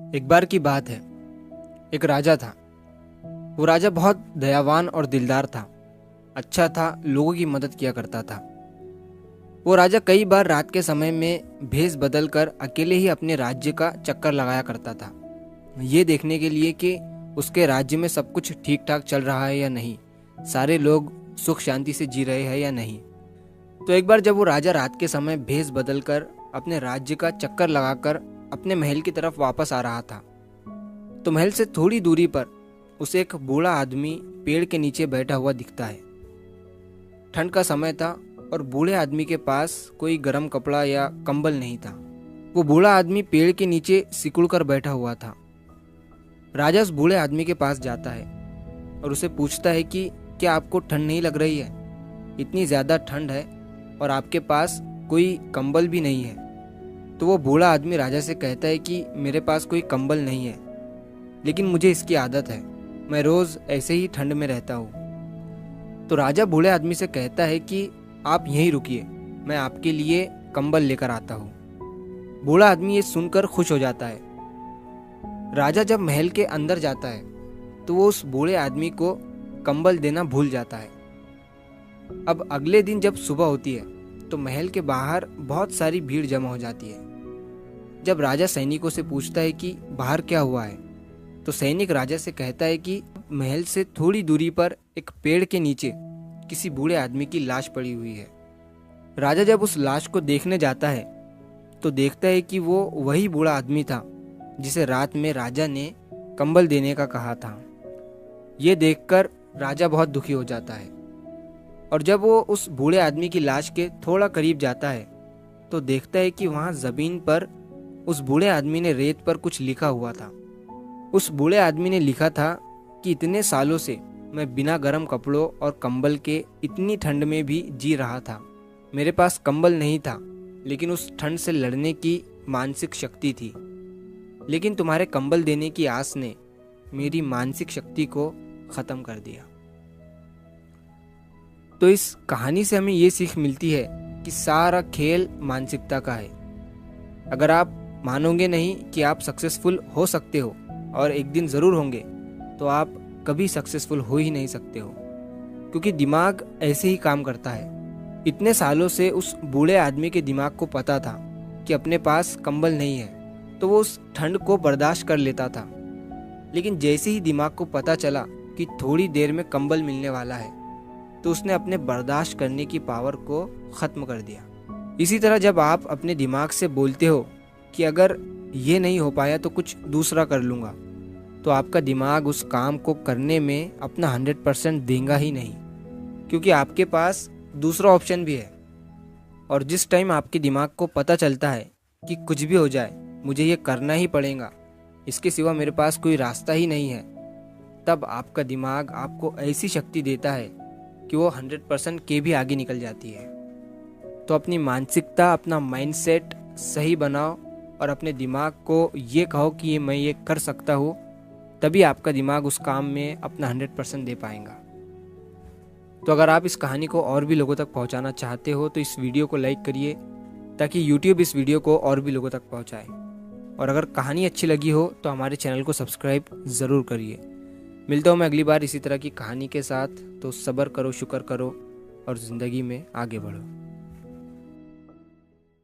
एक बार की बात है। एक राजा था। वो राजा बहुत दयावान और दिलदार था। अच्छा था, लोगों की मदद किया करता था। वो राजा कई बार रात के समय में भेष बदल कर अकेले ही अपने राज्य का चक्कर लगाया करता था, ये देखने के लिए कि उसके राज्य में सब कुछ ठीक ठाक चल रहा है या नहीं, सारे लोग सुख शांति से जी रहे हैं या नहीं। तो एक बार जब वो राजा रात के समय भेष बदल कर अपने राज्य का चक्कर लगाकर अपने महल की तरफ वापस आ रहा था, तो महल से थोड़ी दूरी पर उसे एक बूढ़ा आदमी पेड़ के नीचे बैठा हुआ दिखता है। ठंड का समय था और बूढ़े आदमी के पास कोई गर्म कपड़ा या कंबल नहीं था। वो बूढ़ा आदमी पेड़ के नीचे सिकुड़ कर बैठा हुआ था। राजा उस बूढ़े आदमी के पास जाता है और उसे पूछता है कि क्या आपको ठंड नहीं लग रही है? इतनी ज़्यादा ठंड है और आपके पास कोई कंबल भी नहीं है। तो वो बूढ़ा आदमी राजा से कहता है कि मेरे पास कोई कंबल नहीं है, लेकिन मुझे इसकी आदत है, मैं रोज़ ऐसे ही ठंड में रहता हूँ। तो राजा बूढ़े आदमी से कहता है कि आप यहीं रुकिए, मैं आपके लिए कंबल लेकर आता हूँ। बूढ़ा आदमी ये सुनकर खुश हो जाता है। राजा जब महल के अंदर जाता है तो वो उस बूढ़े आदमी को कंबल देना भूल जाता है। अब अगले दिन जब सुबह होती है तो महल के बाहर बहुत सारी भीड़ जमा हो जाती है। जब राजा सैनिकों से पूछता है कि बाहर क्या हुआ है, तो सैनिक राजा से कहता है कि महल से थोड़ी दूरी पर एक पेड़ के नीचे किसी बूढ़े आदमी की लाश पड़ी हुई है। राजा जब उस लाश को देखने जाता है तो देखता है कि वो वही बूढ़ा आदमी था जिसे रात में राजा ने कंबल देने का कहा था। ये देखकर राजा बहुत दुखी हो जाता है और जब वो उस बूढ़े आदमी की लाश के थोड़ा करीब जाता है तो देखता है कि वहाँ जमीन पर उस बूढ़े आदमी ने रेत पर कुछ लिखा हुआ था। उस बूढ़े आदमी ने लिखा था कि इतने सालों से मैं बिना गर्म कपड़ों और कंबल के इतनी ठंड में भी जी रहा था। मेरे पास कंबल नहीं था, लेकिन उस ठंड से लड़ने की मानसिक शक्ति थी। लेकिन तुम्हारे कंबल देने की आस ने मेरी मानसिक शक्ति को ख़त्म कर दिया। तो इस कहानी से हमें ये सीख मिलती है कि सारा खेल मानसिकता का है। अगर आप मानोगे नहीं कि आप सक्सेसफुल हो सकते हो और एक दिन ज़रूर होंगे, तो आप कभी सक्सेसफुल हो ही नहीं सकते हो, क्योंकि दिमाग ऐसे ही काम करता है। इतने सालों से उस बूढ़े आदमी के दिमाग को पता था कि अपने पास कंबल नहीं है, तो वो उस ठंड को बर्दाश्त कर लेता था। लेकिन जैसे ही दिमाग को पता चला कि थोड़ी देर में कंबल मिलने वाला है, तो उसने अपने बर्दाश्त करने की पावर को ख़त्म कर दिया। इसी तरह जब आप अपने दिमाग से बोलते हो कि अगर ये नहीं हो पाया तो कुछ दूसरा कर लूँगा, तो आपका दिमाग उस काम को करने में अपना 100% देगा ही नहीं, क्योंकि आपके पास दूसरा ऑप्शन भी है। और जिस टाइम आपके दिमाग को पता चलता है कि कुछ भी हो जाए मुझे ये करना ही पड़ेगा, इसके सिवा मेरे पास कोई रास्ता ही नहीं है, तब आपका दिमाग आपको ऐसी शक्ति देता है कि वो 100% के भी आगे निकल जाती है। तो अपनी मानसिकता, अपना माइंडसेट सही बनाओ और अपने दिमाग को ये कहो कि मैं ये कर सकता हूँ, तभी आपका दिमाग उस काम में अपना 100% दे पाएगा। तो अगर आप इस कहानी को और भी लोगों तक पहुँचाना चाहते हो तो इस वीडियो को लाइक करिए, ताकि YouTube इस वीडियो को और भी लोगों तक पहुँचाए। और अगर कहानी अच्छी लगी हो तो हमारे चैनल को सब्सक्राइब ज़रूर करिए। मिलता हूँ मैं अगली बार इसी तरह की कहानी के साथ। तो सब्र करो, शुक्र करो और ज़िंदगी में आगे बढ़ो।